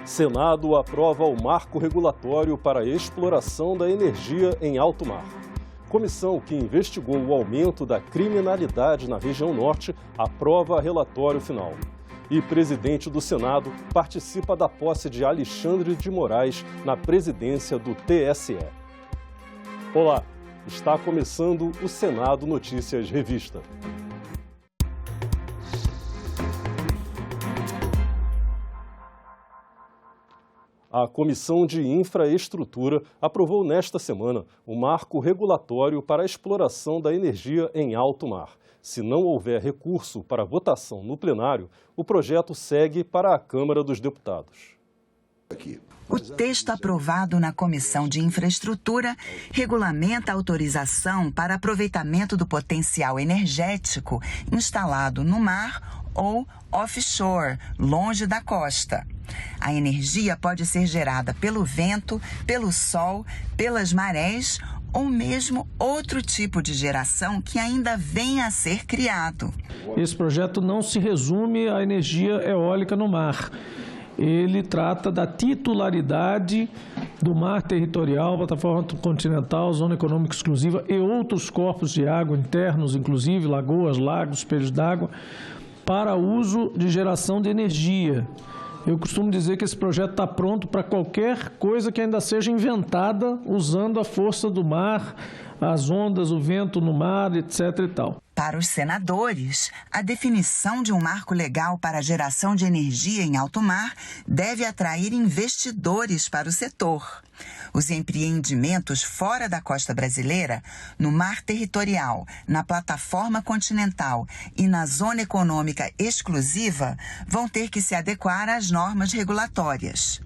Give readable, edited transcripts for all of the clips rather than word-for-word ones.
Senado aprova o marco regulatório para a exploração da energia em alto mar. Comissão que investigou o aumento da criminalidade na região norte aprova relatório final. E presidente do Senado participa da posse de Alexandre de Moraes na presidência do TSE. Olá, está começando o Senado Notícias Revista. A Comissão de Infraestrutura aprovou nesta semana o marco regulatório para a exploração da energia em alto mar. Se não houver recurso para votação no plenário, o projeto segue para a Câmara dos Deputados. O texto aprovado na Comissão de Infraestrutura regulamenta a autorização para aproveitamento do potencial energético instalado no mar ou offshore, longe da costa. A energia pode ser gerada pelo vento, pelo sol, pelas marés ou mesmo outro tipo de geração que ainda venha a ser criado. Esse projeto não se resume à energia eólica no mar. Ele trata da titularidade do mar territorial, plataforma continental, zona econômica exclusiva e outros corpos de água internos, inclusive lagoas, lagos, espelhos d'água, para uso de geração de energia. Eu costumo dizer que esse projeto está pronto para qualquer coisa que ainda seja inventada usando a força do mar, as ondas, o vento no mar, etc. e tal. Para os senadores, a definição de um marco legal para a geração de energia em alto mar deve atrair investidores para o setor. Os empreendimentos fora da costa brasileira, no mar territorial, na plataforma continental e na zona econômica exclusiva, vão ter que se adequar às normas regulatórias.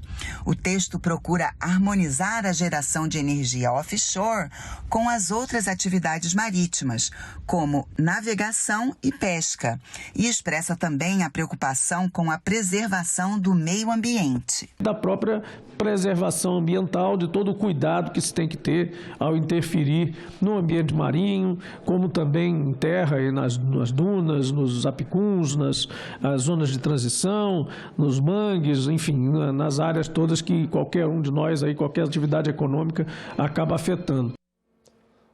O texto procura harmonizar a geração de energia offshore com as outras atividades marítimas, como navegação e pesca, e expressa também a preocupação com a preservação do meio ambiente. Da própria preservação ambiental, de todo o cuidado que se tem que ter ao interferir no ambiente marinho, como também em terra e nas dunas, nos apicuns, nas zonas de transição, nos mangues, enfim, nas áreas todas que qualquer um de nós, aí, qualquer atividade econômica, acaba afetando.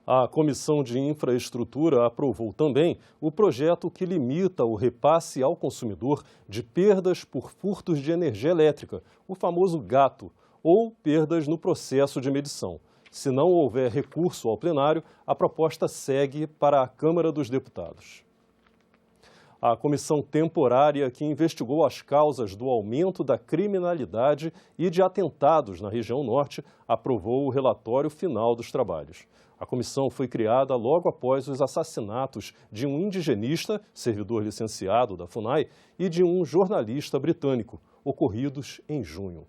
A Comissão de Infraestrutura aprovou também o projeto que limita o repasse ao consumidor de perdas por furtos de energia elétrica, o famoso gato, ou perdas no processo de medição. Se não houver recurso ao plenário, a proposta segue para a Câmara dos Deputados. A comissão temporária que investigou as causas do aumento da criminalidade e de atentados na região norte aprovou o relatório final dos trabalhos. A comissão foi criada logo após os assassinatos de um indigenista, servidor licenciado da FUNAI, e de um jornalista britânico, ocorridos em junho.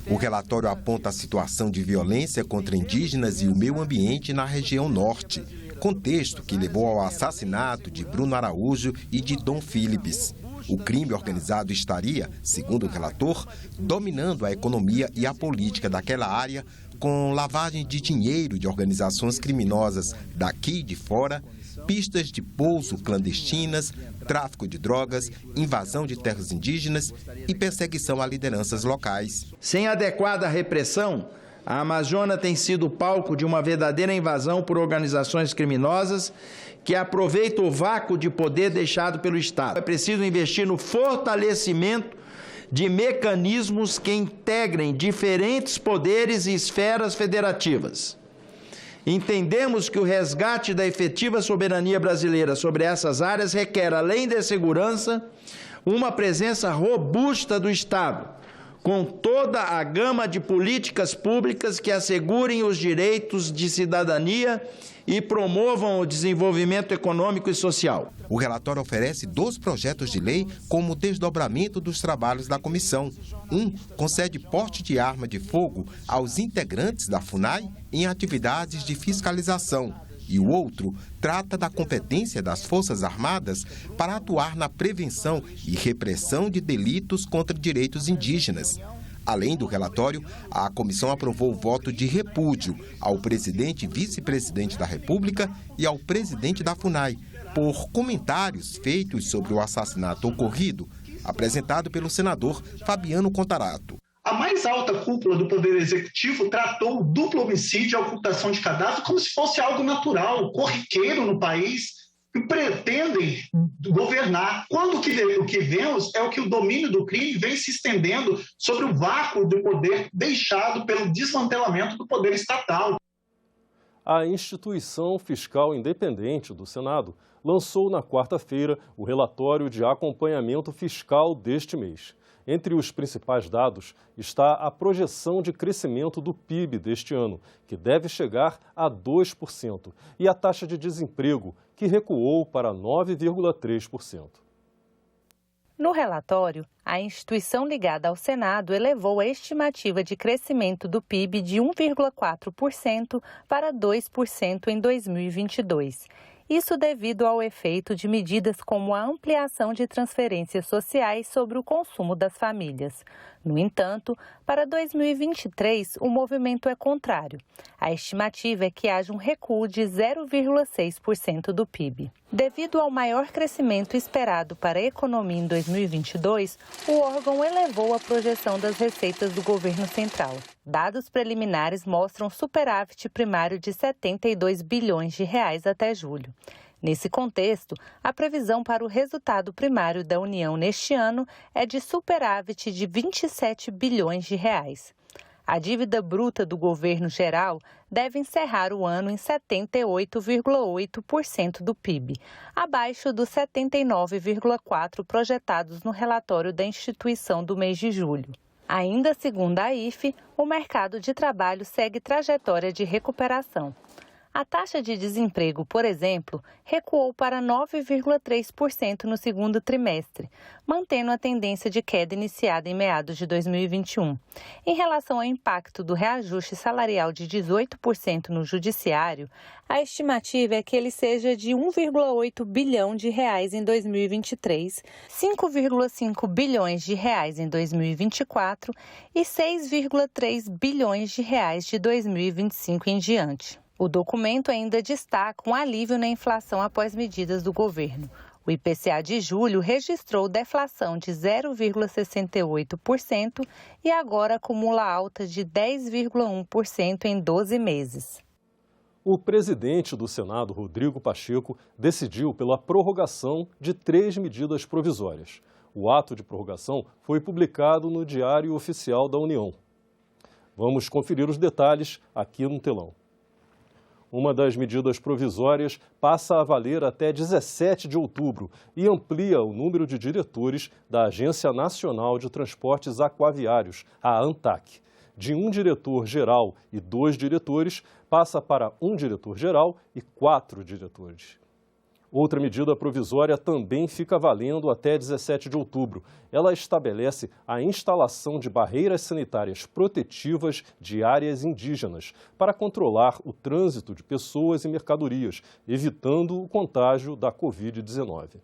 O relatório aponta a situação de violência contra indígenas e o meio ambiente na região norte, contexto que levou ao assassinato de Bruno Araújo e de Dom Philips. O crime organizado estaria, segundo o relator, dominando a economia e a política daquela área, com lavagem de dinheiro de organizações criminosas daqui e de fora, pistas de pouso clandestinas, tráfico de drogas, invasão de terras indígenas e perseguição a lideranças locais. Sem adequada repressão, a Amazônia tem sido palco de uma verdadeira invasão por organizações criminosas que aproveitam o vácuo de poder deixado pelo Estado. É preciso investir no fortalecimento de mecanismos que integrem diferentes poderes e esferas federativas. Entendemos que o resgate da efetiva soberania brasileira sobre essas áreas requer, além da segurança, uma presença robusta do Estado, com toda a gama de políticas públicas que assegurem os direitos de cidadania e promovam o desenvolvimento econômico e social. O relatório oferece 2 projetos de lei como desdobramento dos trabalhos da comissão. Um concede porte de arma de fogo aos integrantes da FUNAI em atividades de fiscalização. E o outro trata da competência das Forças Armadas para atuar na prevenção e repressão de delitos contra direitos indígenas. Além do relatório, a comissão aprovou o voto de repúdio ao presidente e vice-presidente da República e ao presidente da FUNAI por comentários feitos sobre o assassinato ocorrido, apresentado pelo senador Fabiano Contarato. A mais alta cúpula do Poder Executivo tratou o duplo homicídio e a ocultação de cadáver como se fosse algo natural, corriqueiro no país, e pretendem governar. Quando o que vemos é o que o domínio do crime vem se estendendo sobre o vácuo do poder deixado pelo desmantelamento do poder estatal. A Instituição Fiscal Independente do Senado lançou na quarta-feira o relatório de acompanhamento fiscal deste mês. Entre os principais dados está a projeção de crescimento do PIB deste ano, que deve chegar a 2%, e a taxa de desemprego, que recuou para 9,3%. No relatório, a instituição ligada ao Senado elevou a estimativa de crescimento do PIB de 1,4% para 2% em 2022. Isso devido ao efeito de medidas como a ampliação de transferências sociais sobre o consumo das famílias. No entanto, para 2023, o movimento é contrário. A estimativa é que haja um recuo de 0,6% do PIB. Devido ao maior crescimento esperado para a economia em 2022, o órgão elevou a projeção das receitas do governo central. Dados preliminares mostram superávit primário de 72 bilhões de reais até julho. Nesse contexto, a previsão para o resultado primário da União neste ano é de superávit de 27 bilhões de reais. A dívida bruta do governo geral deve encerrar o ano em 78,8% do PIB, abaixo dos 79,4% projetados no relatório da instituição do mês de julho. Ainda segundo a IFE, o mercado de trabalho segue trajetória de recuperação. A taxa de desemprego, por exemplo, recuou para 9,3% no segundo trimestre, mantendo a tendência de queda iniciada em meados de 2021. Em relação ao impacto do reajuste salarial de 18% no judiciário, a estimativa é que ele seja de 1,8 bilhão de reais em 2023, 5,5 bilhões de reais em 2024 e 6,3 bilhões de reais de 2025 em diante. O documento ainda destaca um alívio na inflação após medidas do governo. O IPCA de julho registrou deflação de 0,68% e agora acumula alta de 10,1% em 12 meses. O presidente do Senado, Rodrigo Pacheco, decidiu pela prorrogação de 3 medidas provisórias. O ato de prorrogação foi publicado no Diário Oficial da União. Vamos conferir os detalhes aqui no telão. Uma das medidas provisórias passa a valer até 17 de outubro e amplia o número de diretores da Agência Nacional de Transportes Aquaviários, a ANTAQ. De 1 diretor-geral e 2 diretores, passa para 1 diretor-geral e 4 diretores. Outra medida provisória também fica valendo até 17 de outubro. Ela estabelece a instalação de barreiras sanitárias protetivas de áreas indígenas para controlar o trânsito de pessoas e mercadorias, evitando o contágio da Covid-19.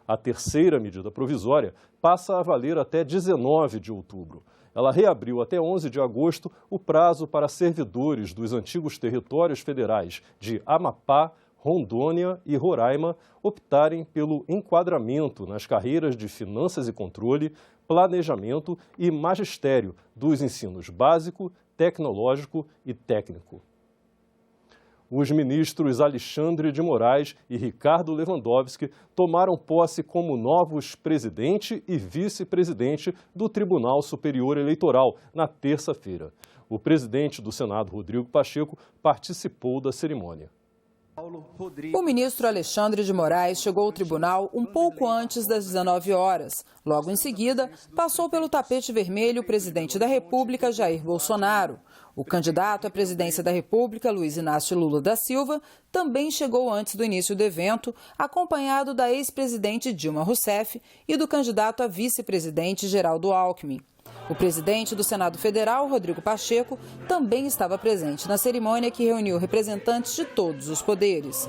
A terceira medida provisória passa a valer até 19 de outubro. Ela reabriu até 11 de agosto o prazo para servidores dos antigos territórios federais de Amapá, Rondônia e Roraima optarem pelo enquadramento nas carreiras de Finanças e Controle, Planejamento e Magistério dos ensinos básico, tecnológico e técnico. Os ministros Alexandre de Moraes e Ricardo Lewandowski tomaram posse como novos presidente e vice-presidente do Tribunal Superior Eleitoral na terça-feira. O presidente do Senado, Rodrigo Pacheco, participou da cerimônia. O ministro Alexandre de Moraes chegou ao tribunal um pouco antes das 19 horas. Logo em seguida, passou pelo tapete vermelho o presidente da República, Jair Bolsonaro. O candidato à presidência da República, Luiz Inácio Lula da Silva, também chegou antes do início do evento, acompanhado da ex-presidente Dilma Rousseff e do candidato a vice-presidente Geraldo Alckmin. O presidente do Senado Federal, Rodrigo Pacheco, também estava presente na cerimônia que reuniu representantes de todos os poderes.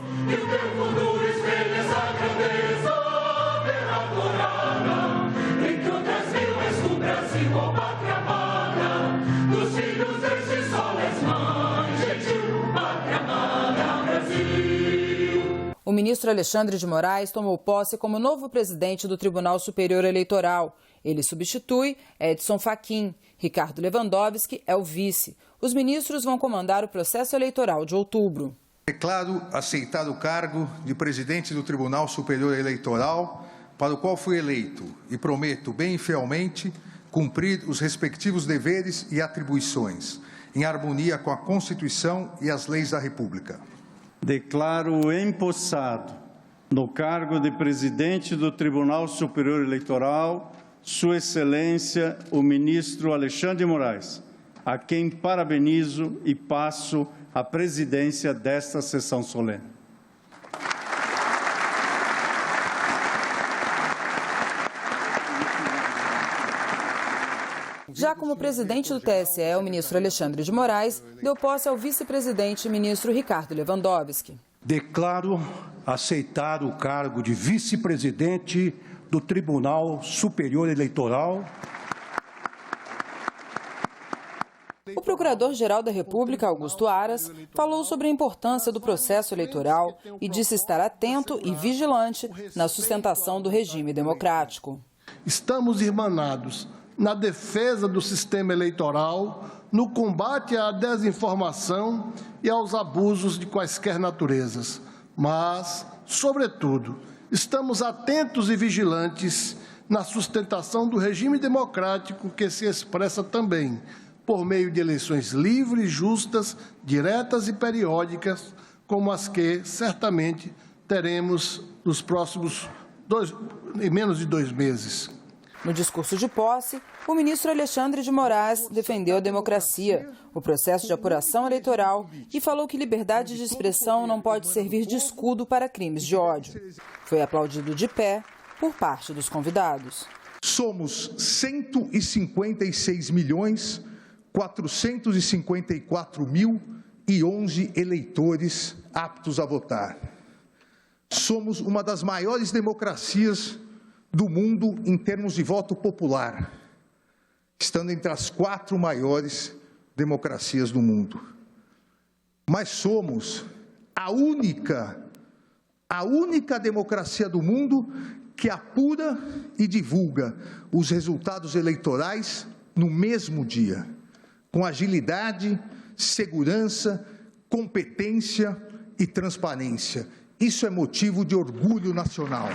O ministro Alexandre de Moraes tomou posse como novo presidente do Tribunal Superior Eleitoral. Ele substitui Edson Fachin. Ricardo Lewandowski é o vice. Os ministros vão comandar o processo eleitoral de outubro. Declaro aceitar o cargo de presidente do Tribunal Superior Eleitoral, para o qual fui eleito, e prometo bem e fielmente cumprir os respectivos deveres e atribuições, em harmonia com a Constituição e as leis da República. Declaro empossado no cargo de presidente do Tribunal Superior Eleitoral, Sua Excelência, o ministro Alexandre de Moraes, a quem parabenizo e passo a presidência desta sessão solene. Já como presidente do TSE, o ministro Alexandre de Moraes deu posse ao vice-presidente ministro Ricardo Lewandowski. Declaro aceitar o cargo de vice-presidente do Tribunal Superior Eleitoral. O Procurador-Geral da República, Augusto Aras, falou sobre a importância do processo eleitoral e disse estar atento e vigilante na sustentação do regime democrático. Estamos irmanados na defesa do sistema eleitoral, no combate à desinformação e aos abusos de quaisquer naturezas. Mas, sobretudo, estamos atentos e vigilantes na sustentação do regime democrático que se expressa também por meio de eleições livres, justas, diretas e periódicas, como as que, certamente, teremos nos próximos menos de 2 meses. No discurso de posse, o ministro Alexandre de Moraes defendeu a democracia, o processo de apuração eleitoral e falou que liberdade de expressão não pode servir de escudo para crimes de ódio. Foi aplaudido de pé por parte dos convidados. Somos 156.454.011 eleitores aptos a votar. Somos uma das maiores democracias do mundo em termos de voto popular, estando entre as 4 maiores democracias do mundo. Mas somos a única democracia do mundo que apura e divulga os resultados eleitorais no mesmo dia, com agilidade, segurança, competência e transparência. Isso é motivo de orgulho nacional.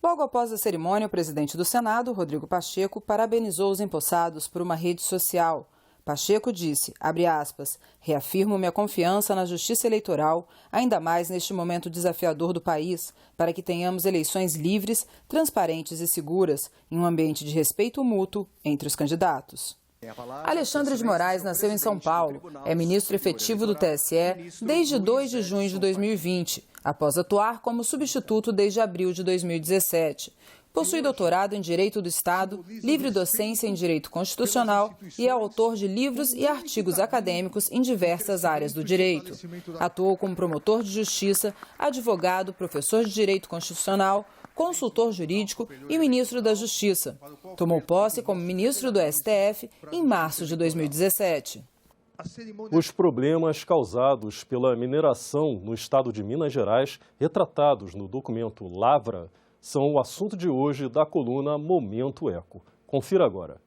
Logo após a cerimônia, o presidente do Senado, Rodrigo Pacheco, parabenizou os empossados por uma rede social. Pacheco disse, abre aspas, reafirmo minha confiança na justiça eleitoral, ainda mais neste momento desafiador do país, para que tenhamos eleições livres, transparentes e seguras, em um ambiente de respeito mútuo entre os candidatos. Alexandre de Moraes nasceu em São Paulo, é ministro efetivo do TSE desde 2 de junho de 2020, após atuar como substituto desde abril de 2017. Possui doutorado em Direito do Estado, livre docência em Direito Constitucional e é autor de livros e artigos acadêmicos em diversas áreas do direito. Atuou como promotor de justiça, advogado, professor de Direito Constitucional, consultor jurídico e ministro da Justiça. Tomou posse como ministro do STF em março de 2017. Os problemas causados pela mineração no estado de Minas Gerais, retratados no documento Lavra, são o assunto de hoje da coluna Momento Eco. Confira agora.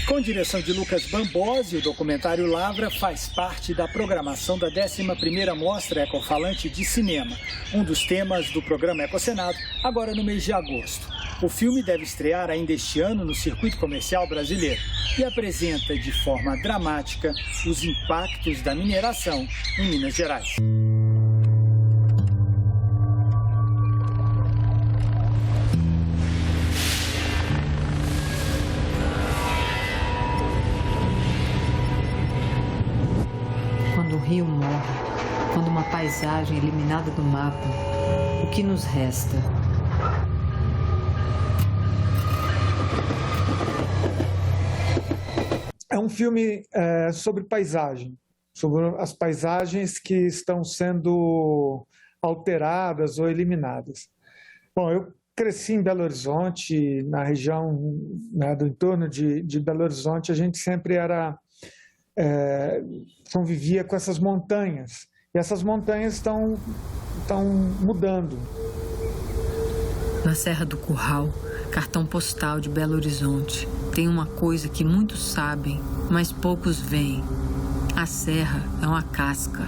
Com direção de Lucas Bambosi, o documentário Lavra faz parte da programação da 11ª Mostra Ecofalante de Cinema, um dos temas do programa Ecocenado, agora no mês de agosto. O filme deve estrear ainda este ano no circuito comercial brasileiro e apresenta de forma dramática os impactos da mineração em Minas Gerais. Quando o rio morre, quando uma paisagem é eliminada do mapa, o que nos resta? É um filme sobre paisagem, sobre as paisagens que estão sendo alteradas ou eliminadas. Bom, eu cresci em Belo Horizonte, na região, né, do entorno de Belo Horizonte, a gente sempre convivia com essas montanhas. E essas montanhas estão mudando. Na Serra do Curral, cartão postal de Belo Horizonte, tem uma coisa que muitos sabem, mas poucos veem. A serra é uma casca,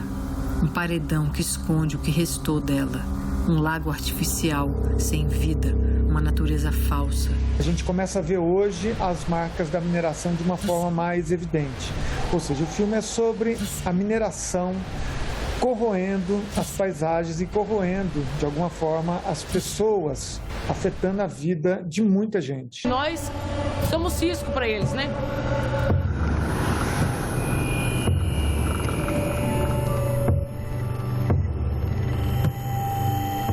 um paredão que esconde o que restou dela. Um lago artificial, sem vida, uma natureza falsa. A gente começa a ver hoje as marcas da mineração de uma forma mais evidente. Ou seja, o filme é sobre a mineração corroendo as paisagens e corroendo, de alguma forma, as pessoas, afetando a vida de muita gente. Nós somos risco para eles, né?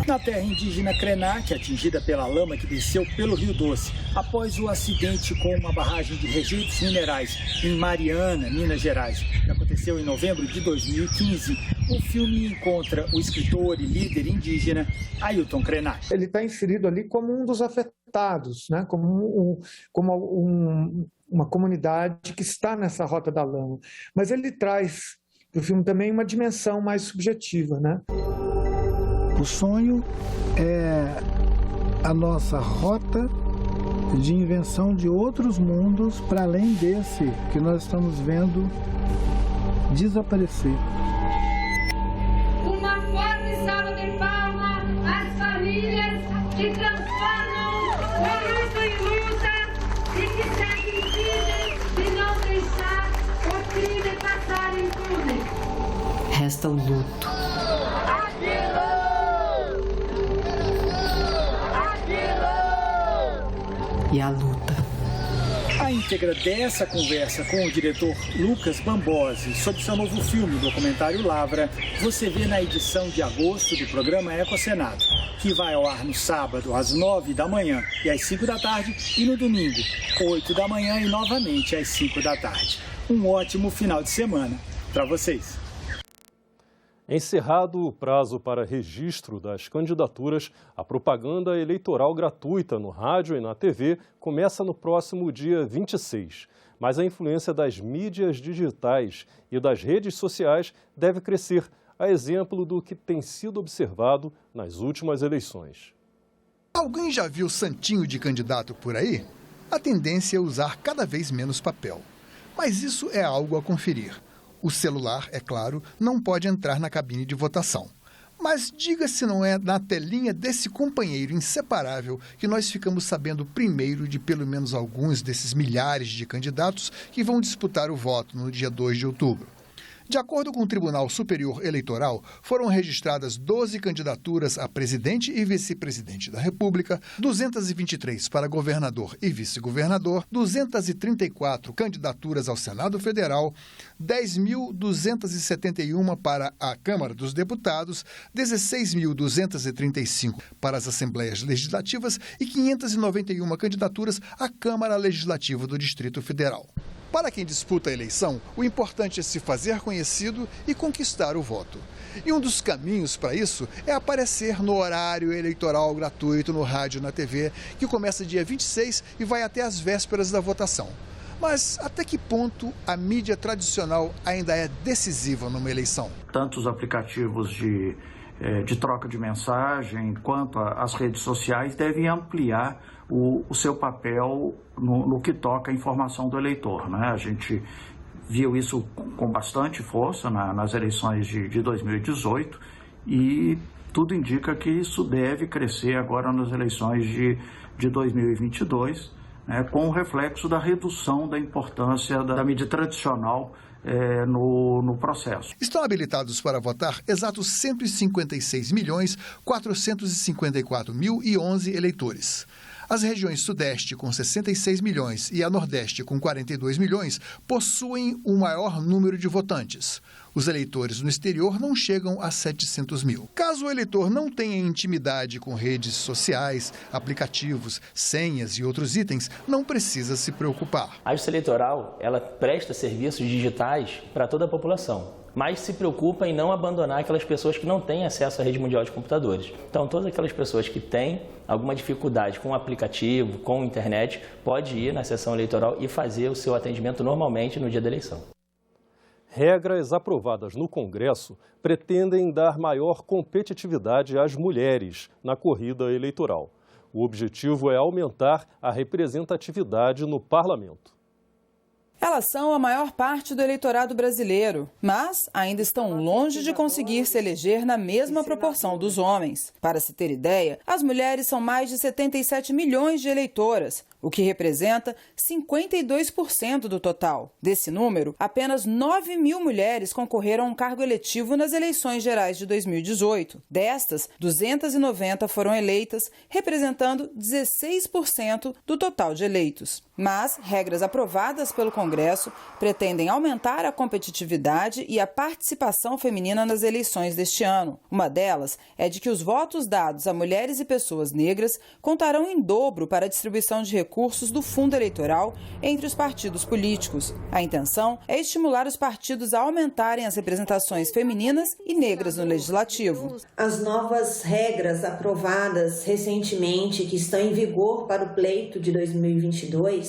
Na terra indígena Krenak, atingida pela lama que desceu pelo Rio Doce, após o acidente com uma barragem de rejeitos minerais em Mariana, Minas Gerais, que aconteceu em novembro de 2015, o filme encontra o escritor e líder indígena Ailton Krenak. Ele está inserido ali como um dos afetados, né? como uma comunidade que está nessa rota da lama. Mas ele traz para o filme também uma dimensão mais subjetiva, né? O sonho é a nossa rota de invenção de outros mundos para além desse que nós estamos vendo desaparecer. Uma forte salva de palmas às famílias que transformam o luto em luta e que seguem firmes de não deixar o crime passar impune. Resta o luto. E a luta. A íntegra dessa conversa com o diretor Lucas Bambosi sobre seu novo filme, documentário Lavra, você vê na edição de agosto do programa Ecocenado, que vai ao ar no sábado às 9 da manhã e às 5 da tarde e no domingo, 8 da manhã e novamente às 5 da tarde. Um ótimo final de semana para vocês. Encerrado o prazo para registro das candidaturas, a propaganda eleitoral gratuita no rádio e na TV começa no próximo dia 26. Mas a influência das mídias digitais e das redes sociais deve crescer, a exemplo do que tem sido observado nas últimas eleições. Alguém já viu santinho de candidato por aí? A tendência é usar cada vez menos papel. Mas isso é algo a conferir. O celular, é claro, não pode entrar na cabine de votação. Mas diga se não é na telinha desse companheiro inseparável que nós ficamos sabendo primeiro de pelo menos alguns desses milhares de candidatos que vão disputar o voto no dia 2 de outubro. De acordo com o Tribunal Superior Eleitoral, foram registradas 12 candidaturas a presidente e vice-presidente da República, 223 para governador e vice-governador, 234 candidaturas ao Senado Federal, 10.271 para a Câmara dos Deputados, 16.235 para as Assembleias Legislativas e 591 candidaturas à Câmara Legislativa do Distrito Federal. Para quem disputa a eleição, o importante é se fazer conhecido e conquistar o voto. E um dos caminhos para isso é aparecer no horário eleitoral gratuito no rádio e na TV, que começa dia 26 e vai até as vésperas da votação. Mas até que ponto a mídia tradicional ainda é decisiva numa eleição? Tanto os aplicativos de troca de mensagem quanto as redes sociais devem ampliar o seu papel no que toca a informação do eleitor, né? A gente viu isso com bastante força nas eleições de 2018 e tudo indica que isso deve crescer agora nas eleições de 2022, né, com o reflexo da redução da importância da mídia tradicional no processo. Estão habilitados para votar exatos 156.454.011 eleitores. As regiões Sudeste, com 66 milhões, e a Nordeste, com 42 milhões, possuem o maior número de votantes. Os eleitores no exterior não chegam a 700 mil. Caso o eleitor não tenha intimidade com redes sociais, aplicativos, senhas e outros itens, não precisa se preocupar. A Justiça Eleitoral, ela presta serviços digitais para toda a população, mas se preocupa em não abandonar aquelas pessoas que não têm acesso à rede mundial de computadores. Então, todas aquelas pessoas que têm alguma dificuldade com o aplicativo, com a internet, pode ir na sessão eleitoral e fazer o seu atendimento normalmente no dia da eleição. Regras aprovadas no Congresso pretendem dar maior competitividade às mulheres na corrida eleitoral. O objetivo é aumentar a representatividade no parlamento. Elas são a maior parte do eleitorado brasileiro, mas ainda estão longe de conseguir se eleger na mesma proporção dos homens. Para se ter ideia, as mulheres são mais de 77 milhões de eleitoras, o que representa 52% do total. Desse número, apenas 9 mil mulheres concorreram a um cargo eletivo nas eleições gerais de 2018. Destas, 290 foram eleitas, representando 16% do total de eleitos. Mas regras aprovadas pelo Congresso pretendem aumentar a competitividade e a participação feminina nas eleições deste ano. Uma delas é de que os votos dados a mulheres e pessoas negras contarão em dobro para a distribuição de recursos do fundo eleitoral entre os partidos políticos. A intenção é estimular os partidos a aumentarem as representações femininas e negras no legislativo. As novas regras aprovadas recentemente, que estão em vigor para o pleito de 2022,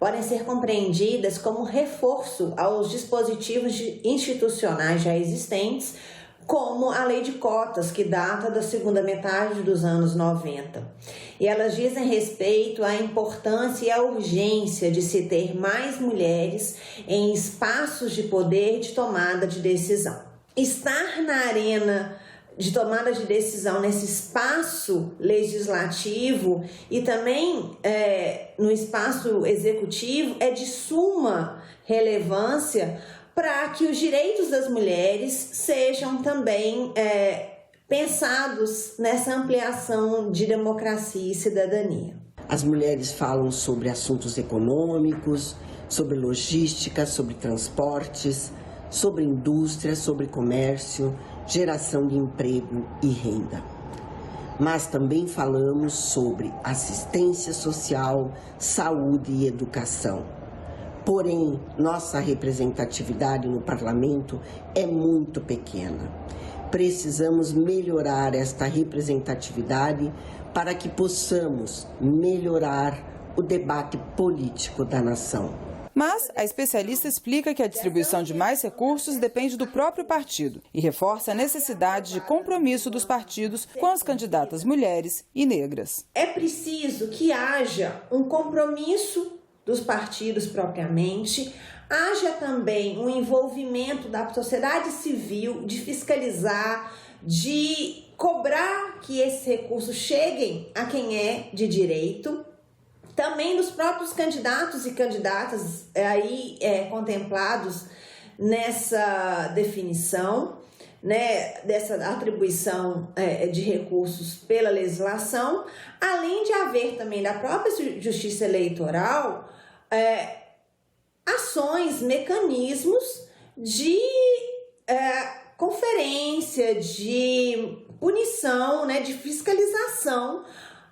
podem ser compreendidas como reforço aos dispositivos institucionais já existentes, como a lei de cotas, que data da segunda metade dos anos 90. E elas dizem respeito à importância e à urgência de se ter mais mulheres em espaços de poder de tomada de decisão. Estar na arena de tomada de decisão nesse espaço legislativo e também no espaço executivo é de suma relevância para que os direitos das mulheres sejam também pensados nessa ampliação de democracia e cidadania. As mulheres falam sobre assuntos econômicos, sobre logística, sobre transportes, sobre indústria, sobre comércio, geração de emprego e renda. Mas também falamos sobre assistência social, saúde e educação. Porém, nossa representatividade no parlamento é muito pequena. Precisamos melhorar esta representatividade para que possamos melhorar o debate político da nação. Mas a especialista explica que a distribuição de mais recursos depende do próprio partido e reforça a necessidade de compromisso dos partidos com as candidatas mulheres e negras. É preciso que haja um compromisso dos partidos propriamente, haja também um envolvimento da sociedade civil, de fiscalizar, de cobrar que esses recursos cheguem a quem é de direito, também dos próprios candidatos e candidatas aí contemplados nessa definição, né, dessa atribuição de recursos pela legislação, além de haver também da própria Justiça Eleitoral ações, mecanismos de conferência, de punição, né, de fiscalização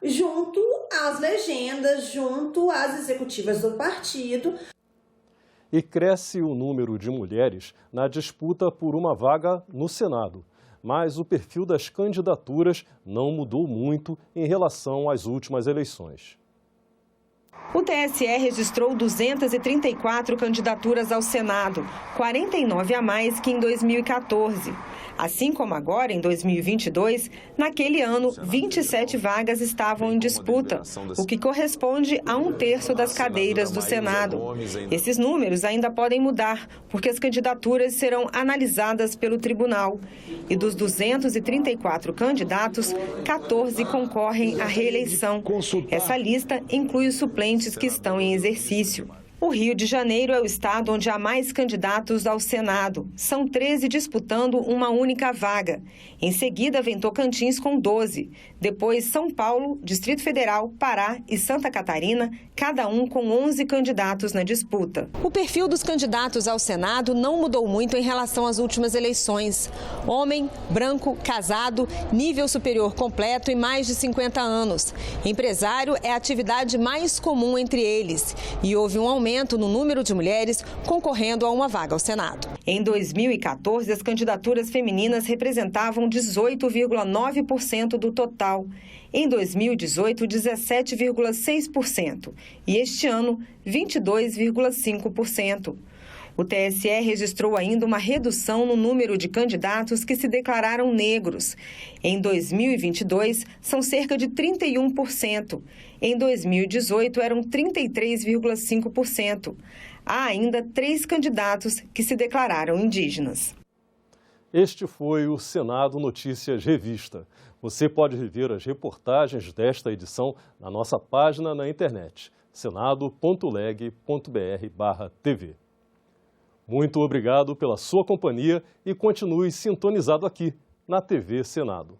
junto às legendas, junto às executivas do partido. E cresce o número de mulheres na disputa por uma vaga no Senado. Mas o perfil das candidaturas não mudou muito em relação às últimas eleições. O TSE registrou 234 candidaturas ao Senado, 49 a mais que em 2014. Assim como agora, em 2022, naquele ano, 27 vagas estavam em disputa, o que corresponde a 1/3 das cadeiras do Senado. Esses números ainda podem mudar, porque as candidaturas serão analisadas pelo tribunal. E dos 234 candidatos, 14 concorrem à reeleição. Essa lista inclui os suplentes que estão em exercício. O Rio de Janeiro é o estado onde há mais candidatos ao Senado. São 13 disputando uma única vaga. Em seguida, vem Tocantins com 12. Depois, São Paulo, Distrito Federal, Pará e Santa Catarina, cada um com 11 candidatos na disputa. O perfil dos candidatos ao Senado não mudou muito em relação às últimas eleições. Homem, branco, casado, nível superior completo e mais de 50 anos. Empresário é a atividade mais comum entre eles. E houve um aumento no número de mulheres concorrendo a uma vaga ao Senado. Em 2014, as candidaturas femininas representavam 18,9% do total. Em 2018, 17,6%. E este ano, 22,5%. O TSE registrou ainda uma redução no número de candidatos que se declararam negros. Em 2022, são cerca de 31%. Em 2018, eram 33,5%. Há ainda 3 candidatos que se declararam indígenas. Este foi o Senado Notícias Revista. Você pode rever as reportagens desta edição na nossa página na internet, senado.leg.br/tv. Muito obrigado pela sua companhia e continue sintonizado aqui na TV Senado.